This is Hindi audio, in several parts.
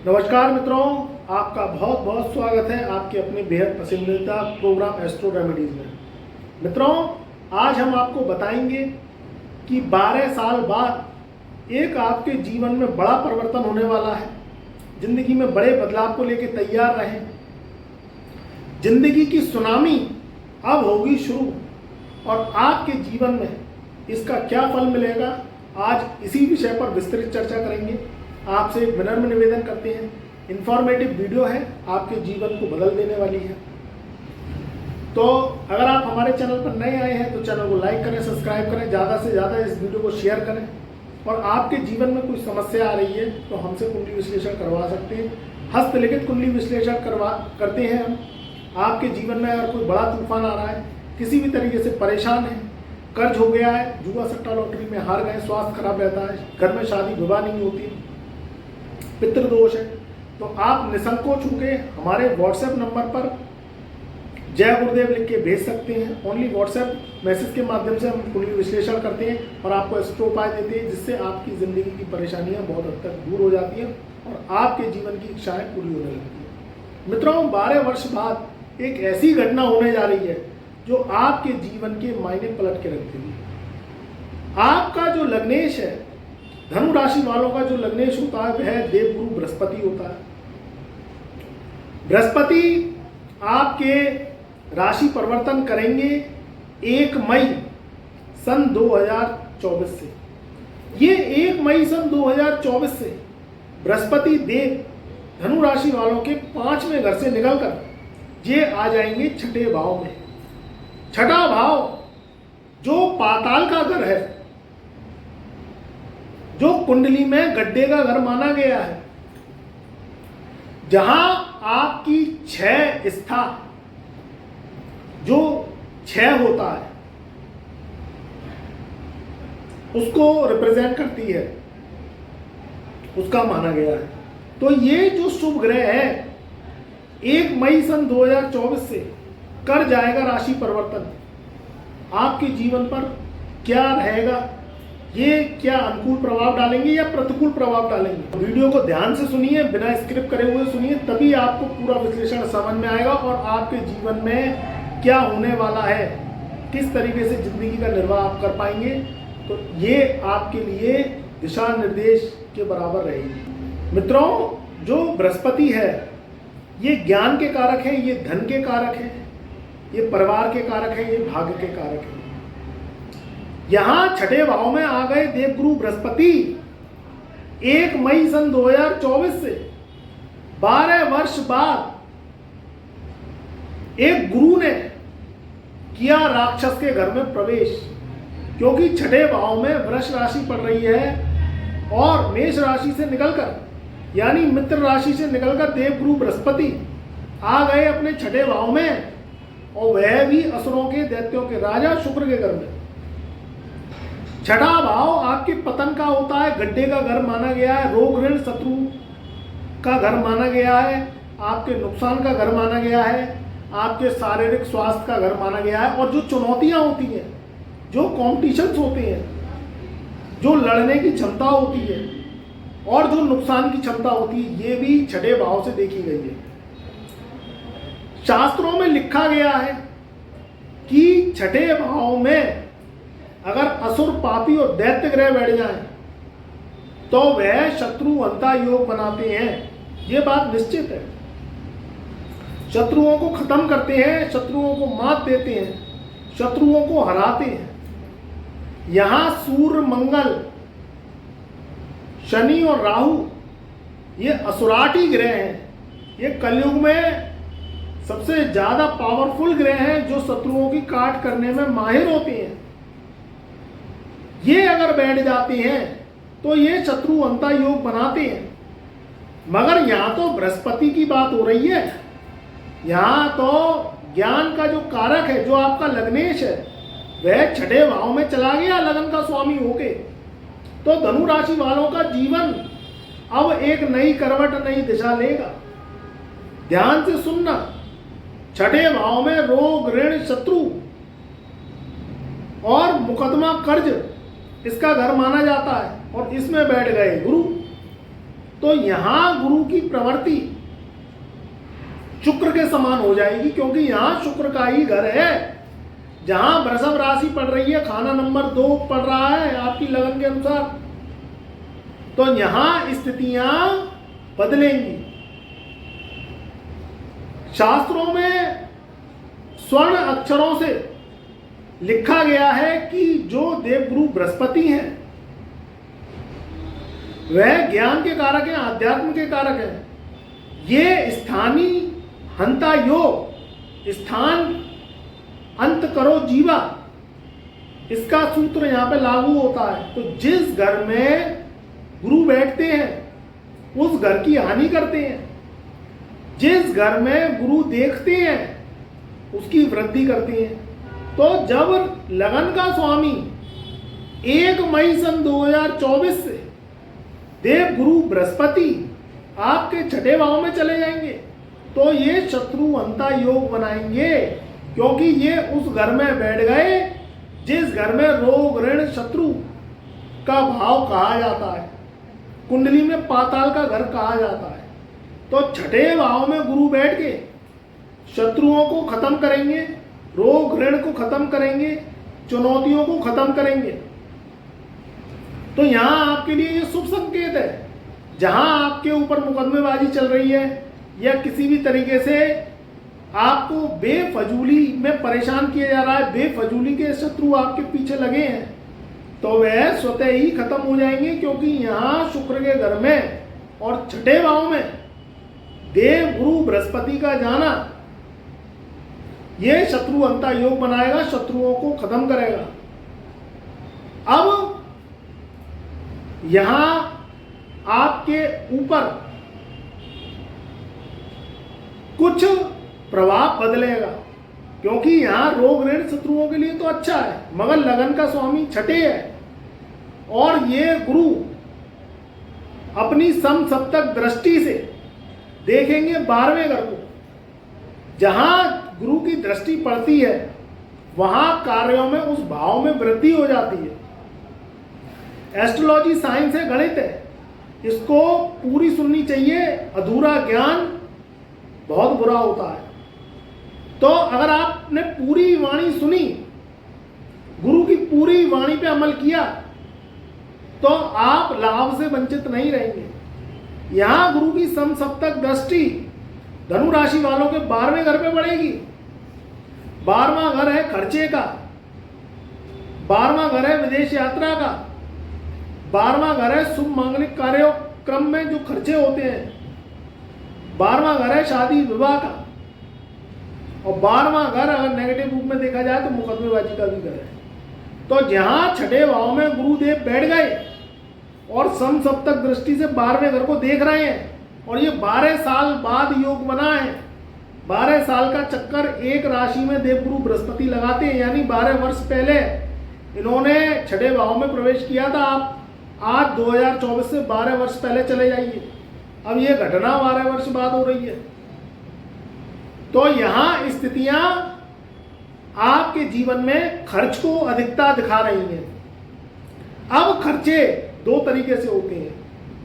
नमस्कार मित्रों, आपका बहुत बहुत स्वागत है आपके अपने बेहद पसंदीदा प्रोग्राम एस्ट्रो रेमेडीज में। मित्रों, आज हम आपको बताएंगे कि 12 साल बाद एक आपके जीवन में बड़ा परिवर्तन होने वाला है। जिंदगी में बड़े बदलाव को लेकर तैयार रहें। जिंदगी की सुनामी अब होगी शुरू और आपके जीवन में इसका क्या फल मिलेगा, आज इसी विषय पर विस्तृत चर्चा करेंगे। आपसे एक विनम्र निवेदन करते हैं, इंफॉर्मेटिव वीडियो है, आपके जीवन को बदल देने वाली है। तो अगर आप हमारे चैनल पर नए आए हैं तो चैनल को लाइक करें, सब्सक्राइब करें, ज़्यादा से ज़्यादा इस वीडियो को शेयर करें। और आपके जीवन में कोई समस्या आ रही है तो हमसे कुंडली विश्लेषण करवा सकते हैं। हस्तलिखित कुंडली विश्लेषण करते हैं हम। आपके जीवन में अगर कोई बड़ा तूफान आ रहा है, किसी भी तरीके से परेशान है, कर्ज हो गया है, जुआ सट्टा लॉटरी में हार गए, स्वास्थ्य खराब रहता है, घर में शादी विवाह नहीं होती, पितृदोष है, तो आप निसंकोच होकर हमारे व्हाट्सएप नंबर पर जय गुरुदेव लिख के भेज सकते हैं। ओनली व्हाट्सएप मैसेज के माध्यम से हम कुंडली विश्लेषण करते हैं और आपको एस्ट्रो उपाय देते हैं, जिससे आपकी ज़िंदगी की परेशानियां बहुत हद तक दूर हो जाती हैं और आपके जीवन की इच्छाएं पूरी होने लगती हैं। मित्रों, 12 वर्ष बाद एक ऐसी घटना होने जा रही है जो आपके जीवन के मायने पलट के रख देगी। आपका जो लग्नेश है, धनु राशि वालों का जो लग्नेश होता है वह देवगुरु बृहस्पति होता है। बृहस्पति आपके राशि परिवर्तन करेंगे 1 मई सन 2024 से। ये 1 मई सन 2024 से बृहस्पति देव धनु राशि वालों के 5वें घर से निकलकर ये आ जाएंगे 6ठे भाव में। 6ठा भाव जो पाताल का घर है, जो कुंडली में गड्ढे का घर माना गया है, जहां आपकी 6 स्था जो 6 होता है उसको रिप्रेजेंट करती है, उसका माना गया है। तो ये जो शुभ ग्रह है 1 मई सन 2024 से कर जाएगा राशि परिवर्तन। आपके जीवन पर क्या रहेगा, ये क्या अनुकूल प्रभाव डालेंगे या प्रतिकूल प्रभाव डालेंगे। वीडियो को ध्यान से सुनिए, बिना स्क्रिप्ट करे हुए सुनिए, तभी आपको पूरा विश्लेषण समझ में आएगा और आपके जीवन में क्या होने वाला है, किस तरीके से जिंदगी का निर्वाह आप कर पाएंगे। तो ये आपके लिए दिशा निर्देश के बराबर रहेगी। मित्रों, जो बृहस्पति है ये ज्ञान के कारक है, ये धन के कारक है, ये परिवार के कारक है, ये भाग्य के कारक है। यहां 6ठे भाव में आ गए देवगुरु बृहस्पति 1 मई सन 2024 से 12 वर्ष बाद एक गुरु ने किया राक्षस के घर में प्रवेश। क्योंकि 6ठे भाव में वृष राशि पड़ रही है और मेष राशि से निकलकर यानी मित्र राशि से निकलकर देवगुरु बृहस्पति आ गए अपने 6ठे भाव में, और वह भी असुरों के, दैत्यों के राजा शुक्र के घर में। 6ठा भाव आपके पतन का होता है, गड्ढे का घर माना गया है, रोग ऋण शत्रु का घर माना गया है, आपके नुकसान का घर माना गया है, आपके शारीरिक स्वास्थ्य का घर माना गया है। और जो चुनौतियां होती हैं, जो कॉम्पिटिशन्स होते हैं, जो लड़ने की क्षमता होती है और जो नुकसान की क्षमता होती है, ये भी 6ठे भाव से देखी गई है। शास्त्रों में लिखा गया है कि 6ठे भाव में अगर असुर, पापी और दैत्य ग्रह बैठ जाएं तो वह शत्रु अंता योग बनाते हैं। ये बात निश्चित है। शत्रुओं को खत्म करते हैं, शत्रुओं को मात देते हैं, शत्रुओं को हराते हैं। यहां सूर्य, मंगल, शनि और राहु ये असुराटी ग्रह हैं। ये कलयुग में सबसे ज्यादा पावरफुल ग्रह हैं जो शत्रुओं की काट करने में माहिर होते हैं। ये अगर बैठ जाते हैं तो ये शत्रु अंता योग बनाते हैं। मगर यहां तो बृहस्पति की बात हो रही है। यहां तो ज्ञान का जो कारक है, जो आपका लग्नेश है, वह 6ठे भाव में चला गया लगन का स्वामी होके। तो धनु राशि वालों का जीवन अब एक नई करवट, नई दिशा लेगा। ध्यान से सुनना, 6ठे भाव में रोग, ऋण, शत्रु और मुकदमा, कर्ज, इसका घर माना जाता है और इसमें बैठ गए गुरु। तो यहां गुरु की प्रवृत्ति शुक्र के समान हो जाएगी, क्योंकि यहां शुक्र का ही घर है। जहां वृषभ राशि पड़ रही है, खाना नंबर 2 पड़ रहा है आपकी लगन के अनुसार, तो यहां स्थितियां बदलेंगी। शास्त्रों में स्वर्ण अक्षरों से लिखा गया है कि जो देवगुरु बृहस्पति हैं वह ज्ञान के कारक हैं, आध्यात्म के कारक हैं। ये स्थानीय हंता योग, स्थान अंत करो जीवा, इसका सूत्र यहां पे लागू होता है। तो जिस घर में गुरु बैठते हैं उस घर की हानि करते हैं, जिस घर में गुरु देखते हैं उसकी वृद्धि करते हैं। तो जब लगन का स्वामी 1 मई सन 2024 से देव गुरु बृहस्पति आपके छठे भाव में चले जाएंगे, तो ये शत्रु अंता योग बनाएंगे, क्योंकि ये उस घर में बैठ गए जिस घर में रोग ऋण शत्रु का भाव कहा जाता है, कुंडली में पाताल का घर कहा जाता है। तो छठे भाव में गुरु बैठ के शत्रुओं को खत्म करेंगे, रोग ऋण को खत्म करेंगे, चुनौतियों को खत्म करेंगे। तो यहां आपके लिए ये शुभ संकेत है। जहां आपके ऊपर मुकदमेबाजी चल रही है या किसी भी तरीके से आपको बेफजूली में परेशान किया जा रहा है, बेफजूली के शत्रु आपके पीछे लगे हैं, तो वह स्वतः ही खत्म हो जाएंगे, क्योंकि यहां शुक्र के घर में और छठे भाव में देव गुरु बृहस्पति का जाना यह शत्रु अंता योग बनाएगा, शत्रुओं को खत्म करेगा। अब यहां आपके ऊपर कुछ प्रभाव बदलेगा, क्योंकि यहां रोग ऋण शत्रुओं के लिए तो अच्छा है, मगर लगन का स्वामी छठे है और ये गुरु अपनी सम सप्तक दृष्टि से देखेंगे 12वें घर को। जहां गुरु की दृष्टि पड़ती है वहां कार्यों में उस भाव में वृद्धि हो जाती है। एस्ट्रोलॉजी साइंस है, गणित है, इसको पूरी सुननी चाहिए। अधूरा ज्ञान बहुत बुरा होता है। तो अगर आपने पूरी वाणी सुनी, गुरु की पूरी वाणी पे अमल किया, तो आप लाभ से वंचित नहीं रहेंगे। यहां गुरु की सम सप्तक दृष्टि धनु राशि वालों के 12वें घर पे पड़ेगी। 12वां घर है खर्चे का, 12वां घर है विदेश यात्रा का, 12वां घर है शुभ मांगलिक कार्यक्रम में जो खर्चे होते हैं, 12वां घर है शादी विवाह का, और 12वां घर अगर नेगेटिव रूप में देखा जाए तो मुकदमेबाजी का भी घर है। तो जहां छठे भाव में गुरुदेव बैठ गए और सम सप्तक दृष्टि से 12वें घर को देख रहे हैं, और ये 12 साल बाद योग बना है। 12 साल का चक्कर एक राशि में देवगुरु बृहस्पति लगाते हैं, यानी 12 वर्ष पहले इन्होंने छठे भाव में प्रवेश किया था। आप आज 2024 से 12 वर्ष पहले चले जाइए, अब ये घटना 12 वर्ष बाद हो रही है। तो यहां स्थितियां आपके जीवन में खर्च को अधिकता दिखा रही हैं। अब खर्चे 2 तरीके से होते हैं,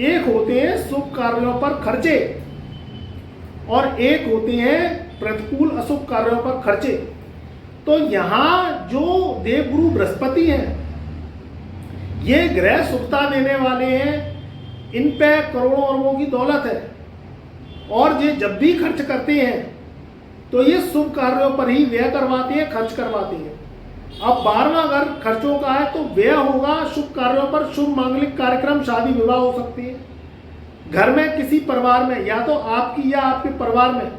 एक होते हैं शुभ कार्यों पर खर्चे और एक होते हैं प्रतिकूल अशुभ कार्यों पर खर्चे। तो यहां जो देवगुरु बृहस्पति हैं, ये ग्रह शुभता देने वाले हैं, इन पे करोड़ों अरबों की दौलत है, और ये जब भी खर्च करते हैं तो ये शुभ कार्यों पर ही व्यय करवाते हैं, खर्च करवाते हैं। अब 12वां घर खर्चों का है, तो व्यय होगा शुभ कार्यों पर, शुभ मांगलिक कार्यक्रम, शादी विवाह हो सकती है। घर में किसी परिवार में, या तो आपकी या आपके परिवार में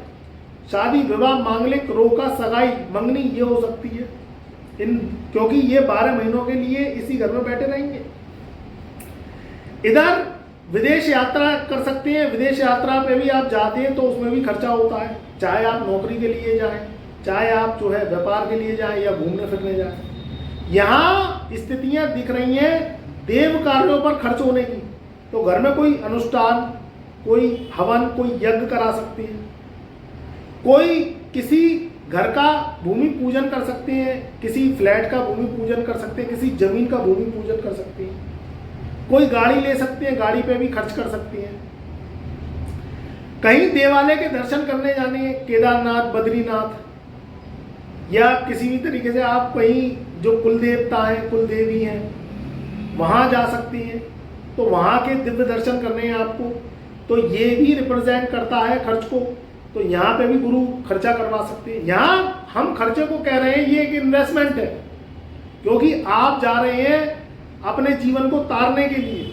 शादी विवाह, मांगलिक, रोका, सगाई, मंगनी ये हो सकती है, क्योंकि ये 12 महीनों के लिए इसी घर में बैठे रहेंगे। इधर विदेश यात्रा कर सकते हैं, विदेश यात्रा पे भी आप जाते हैं तो उसमें भी खर्चा होता है, चाहे आप नौकरी के लिए जाएं, चाहे आप जो है व्यापार के लिए जाएं या घूमने फिरने जाएं। यहाँ स्थितियां दिख रही हैं देव कार्यों पर खर्च होने की। तो घर में कोई अनुष्ठान, कोई हवन, कोई यज्ञ करा सकते हैं, कोई किसी घर का भूमि पूजन कर सकते हैं, किसी फ्लैट का भूमि पूजन कर सकते हैं, किसी जमीन का भूमि पूजन कर सकते हैं, कोई गाड़ी ले सकते हैं, गाड़ी पे भी खर्च कर सकते हैं। कहीं देवालय के दर्शन करने जाने, केदारनाथ, बद्रीनाथ, या किसी भी तरीके से आप कहीं जो कुल देवता हैं, कुल देवी हैं, वहाँ जा सकती हैं, तो वहाँ के दिव्य दर्शन करने हैं आपको, तो ये भी रिप्रेजेंट करता है खर्च को। तो यहाँ पे भी गुरु खर्चा करवा सकते हैं। यहाँ हम खर्चे को कह रहे हैं ये एक इन्वेस्टमेंट है, क्योंकि आप जा रहे हैं अपने जीवन को तारने के लिए,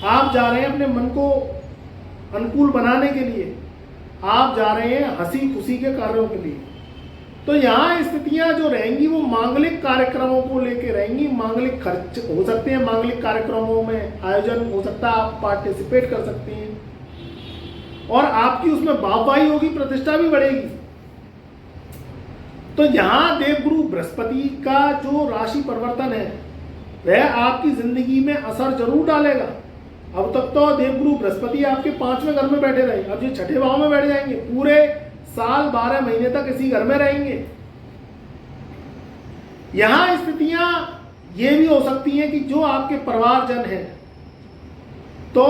आप जा रहे हैं अपने मन को अनुकूल बनाने के लिए, आप जा रहे हैं हंसी खुशी के कार्यों के लिए। तो यहाँ स्थितियां जो रहेंगी वो मांगलिक कार्यक्रमों को लेके रहेंगी। मांगलिक खर्च हो सकते हैं, मांगलिक कार्यक्रमों में आयोजन हो सकता है, आप पार्टिसिपेट कर सकते हैं और आपकी उसमें वाहवाही होगी, प्रतिष्ठा भी बढ़ेगी। तो यहाँ देवगुरु बृहस्पति का जो राशि परिवर्तन है वह आपकी जिंदगी में असर जरूर डालेगा। अब तक तो देवगुरु बृहस्पति आपके 5वें घर में बैठे रहे, अब ये 6ठे भाव में बैठ जाएंगे, पूरे साल 12 महीने तक इसी घर में रहेंगे। यहां स्थितियां ये भी हो सकती हैं कि जो आपके परिवारजन हैं, तो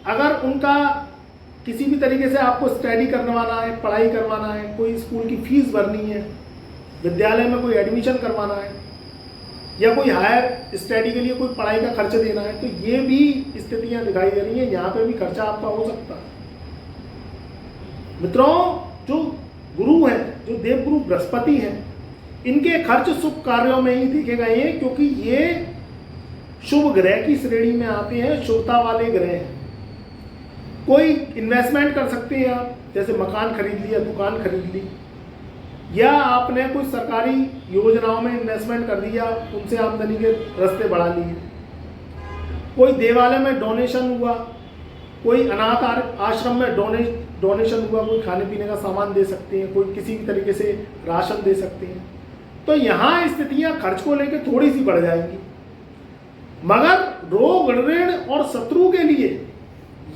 अगर उनका किसी भी तरीके से आपको स्टडी करवाना है, पढ़ाई करवाना है, कोई स्कूल की फीस भरनी है, विद्यालय में कोई एडमिशन करवाना है, या कोई हायर स्टडी के लिए कोई पढ़ाई का खर्च देना है, तो ये भी स्थितियां दिखाई दे रही हैं। यहाँ पे भी खर्चा आपका हो सकता है। मित्रों, जो गुरु हैं, जो देवगुरु बृहस्पति हैं, इनके खर्च शुभ कार्यों में ही देखे गए हैं, क्योंकि ये शुभ ग्रह की श्रेणी में आते हैं, शुभता वाले ग्रह हैं। कोई इन्वेस्टमेंट कर सकते हैं आप, जैसे मकान खरीद लिया, दुकान खरीद ली, या आपने कुछ सरकारी योजनाओं में इन्वेस्टमेंट कर दिया, उनसे आमदनी के रास्ते बढ़ा लिए। कोई देवालय में डोनेशन हुआ, कोई अनाथ आश्रम में डोनेशन हुआ, कोई खाने पीने का सामान दे सकते हैं, कोई किसी भी तरीके से राशन दे सकते हैं। तो यहाँ स्थितियाँ खर्च को लेकर थोड़ी सी बढ़ जाएंगी, मगर रोग, ऋण और शत्रु के लिए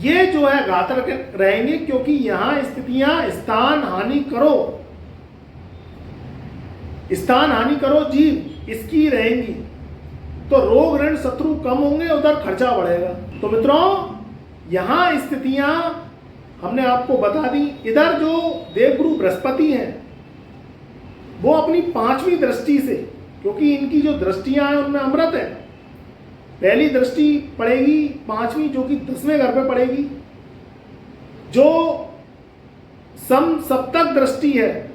ये जो है घातक रहेंगे, क्योंकि यहाँ स्थितियाँ स्थान हानि करो जीव इसकी रहेंगी। तो रोग, ऋण, शत्रु कम होंगे, उधर खर्चा बढ़ेगा। तो मित्रों, यहाँ स्थितियां हमने आपको बता दी। इधर जो देवगुरु बृहस्पति हैं वो अपनी 5वीं दृष्टि से, क्योंकि इनकी जो दृष्टियां हैं उनमें अमृत है, पहली दृष्टि पड़ेगी 5वीं, जो कि 10वें घर पे पड़ेगी। जो सप्तक दृष्टि है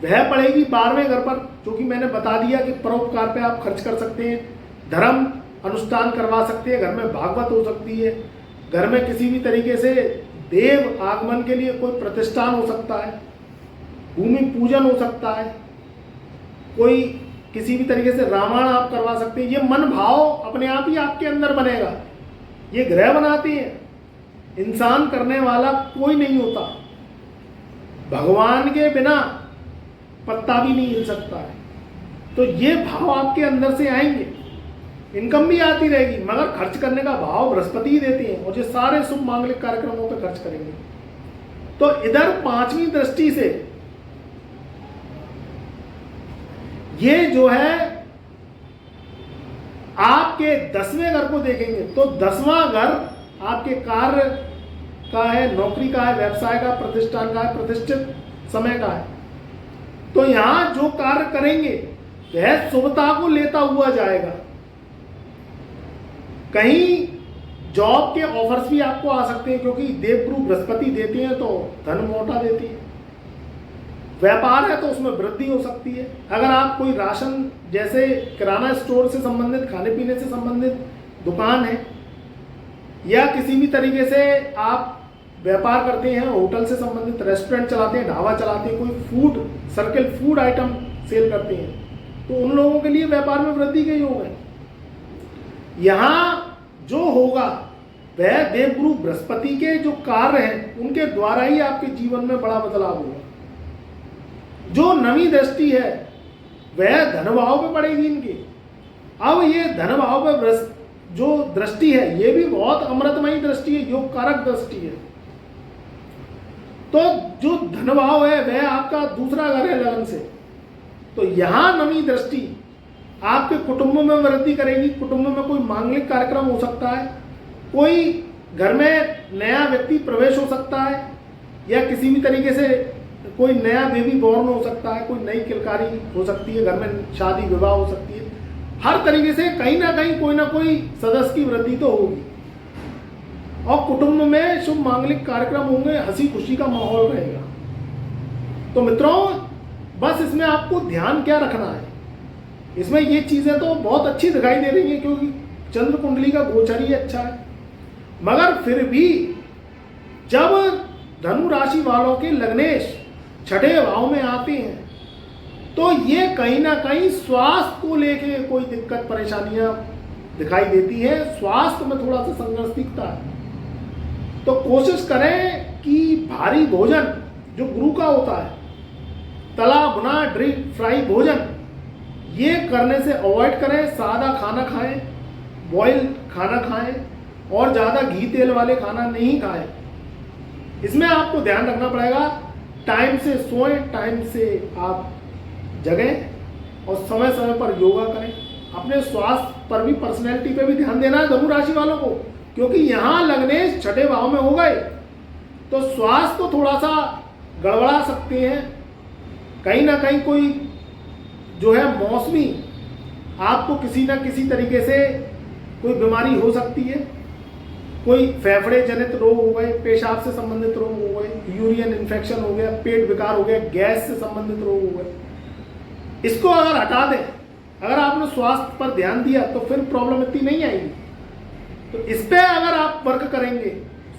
वह पड़ेगी 12वें घर पर, जो कि मैंने बता दिया कि परोपकार पे आप खर्च कर सकते हैं, धर्म अनुष्ठान करवा सकते हैं, घर में भागवत हो सकती है, घर में किसी भी तरीके से देव आगमन के लिए कोई प्रतिष्ठान हो सकता है, भूमि पूजन हो सकता है, कोई किसी भी तरीके से रामायण आप करवा सकते हैं। ये मन भाव अपने आप ही आपके अंदर बनेगा। ये ग्रह बनाते हैं, इंसान करने वाला कोई नहीं होता। भगवान के बिना पत्ता भी नहीं हिल सकता है। तो ये भाव आपके अंदर से आएंगे, इनकम भी आती रहेगी, मगर खर्च करने का भाव बृहस्पति ही देते हैं, और ये सारे शुभ मांगलिक कार्यक्रमों पर खर्च करेंगे। तो इधर 5वीं दृष्टि से ये जो है आपके 10वें घर को देखेंगे, तो 10वां घर आपके कार्य का है, नौकरी का है, व्यवसाय का, प्रतिष्ठान का है, प्रतिष्ठित समय का है। तो यहां जो कार्य करेंगे वह शुभता को लेता हुआ जाएगा। कहीं जॉब के ऑफर्स भी आपको आ सकते हैं, क्योंकि देवगुरु बृहस्पति देते हैं तो धन मोटा देती है। व्यापार है तो उसमें वृद्धि हो सकती है। अगर आप कोई राशन जैसे किराना स्टोर से संबंधित, खाने पीने से संबंधित दुकान है, या किसी भी तरीके से आप व्यापार करते हैं, होटल से संबंधित रेस्टोरेंट चलाते हैं, ढाबा चलाते हैं, कोई food circle food item sell करते हैं, तो उन लोगों के लिए व्यापार में वृद्धि के योग है। यहाँ जो होगा वह देवगुरु बृहस्पति के जो कार्य हैं उनके द्वारा ही आपके जीवन में बड़ा बदलाव होगा। जो नवी दृष्टि है वह धन भाव पे पड़ेगी इनकी। अब ये धन भाव पे जो दृष्टि है ये भी बहुत अमृतमयी दृष्टि है, योग कारक दृष्टि है। तो जो धन भाव है वह आपका दूसरा घर है लगन से, तो यहां नवी दृष्टि आपके कुटुंब में वृद्धि करेगी। कुटुंब में कोई मांगलिक कार्यक्रम हो सकता है, कोई घर में नया व्यक्ति प्रवेश हो सकता है, या किसी भी तरीके से कोई नया बेबी बॉर्न हो सकता है, कोई नई किलकारी हो सकती है, घर में शादी विवाह हो सकती है। हर तरीके से कहीं ना कहीं कोई ना कोई सदस्य की वृद्धि तो होगी, और कुटुंब में शुभ मांगलिक कार्यक्रम होंगे, हंसी खुशी का माहौल रहेगा। तो मित्रों, बस इसमें आपको ध्यान क्या रखना है, इसमें ये चीजें तो बहुत अच्छी दिखाई दे रही हैं क्योंकि चंद्र कुंडली का गोचर ही अच्छा है, मगर फिर भी जब धनु राशि वालों के लग्नेश छठे भाव में आते हैं तो ये कहीं ना कहीं स्वास्थ्य को लेके कोई दिक्कत परेशानियां दिखाई देती है, स्वास्थ्य में थोड़ा सा संघर्ष दिखता है। तो कोशिश करें कि भारी भोजन जो गुरु का होता है, तला भुना डीप फ्राई भोजन, ये करने से अवॉइड करें। सादा खाना खाएं, बॉयल खाना खाएं, और ज़्यादा घी तेल वाले खाना नहीं खाएं। इसमें आपको ध्यान रखना पड़ेगा, टाइम से सोएं, टाइम से आप जगें, और समय समय पर योगा करें। अपने स्वास्थ्य पर भी, पर्सनैलिटी पे भी ध्यान देना है धनु राशि वालों को, क्योंकि यहाँ लग्नेश छठे भाव में हो गए तो स्वास्थ्य को थोड़ा सा गड़बड़ा सकते हैं। कहीं ना कहीं कोई जो है मौसमी आपको किसी ना किसी तरीके से कोई बीमारी हो सकती है, कोई फेफड़े जनित रोग हो गए, पेशाब से संबंधित रोग हो गए, यूरिन इन्फेक्शन हो गया, पेट विकार हो गया, गैस से संबंधित रोग हो गए। इसको अगर हटा दें, अगर आपने स्वास्थ्य पर ध्यान दिया तो फिर प्रॉब्लम इतनी नहीं आएगी। तो इस पे अगर आप वर्क करेंगे,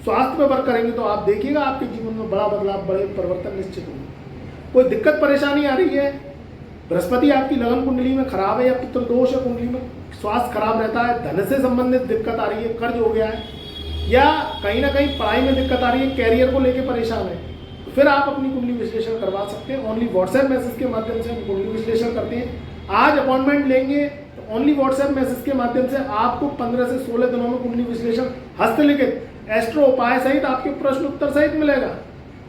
स्वास्थ्य पे वर्क करेंगे, तो आप देखिएगा आपके जीवन में बड़ा बदलाव, बड़े परिवर्तन निश्चित होंगे। कोई दिक्कत परेशानी आ रही है, बृहस्पति आपकी लगन कुंडली में खराब है, या पुत्र दोष है, कुंडली में स्वास्थ्य खराब रहता है, धन से संबंधित दिक्कत आ रही है, कर्ज हो गया है, या कहीं ना कहीं पढ़ाई में दिक्कत आ रही है, कैरियर को लेकर परेशान है, तो फिर आप अपनी कुंडली विश्लेषण करवा सकते हैं। ओनली व्हाट्सएप मैसेज के माध्यम से हम कुंडली विश्लेषण करते हैं। आज अपॉइंटमेंट लेंगे तो ओनली व्हाट्सएप मैसेज के माध्यम से आपको 15 से 16 दिनों में कुंडली विश्लेषण हस्तलिखित एस्ट्रो उपाय सहित आपके प्रश्न उत्तर सहित मिलेगा।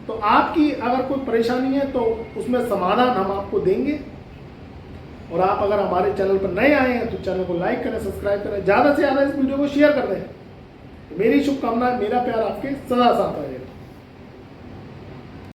तो आपकी अगर कोई परेशानी है तो उसमें समाधान हम आपको देंगे। और आप अगर हमारे चैनल पर नए आए हैं तो चैनल को लाइक करें, सब्सक्राइब करें, ज़्यादा से ज़्यादा इस वीडियो को शेयर कर दें। मेरी शुभकामनाएं, मेरा प्यार आपके सदा साथ रहेगा।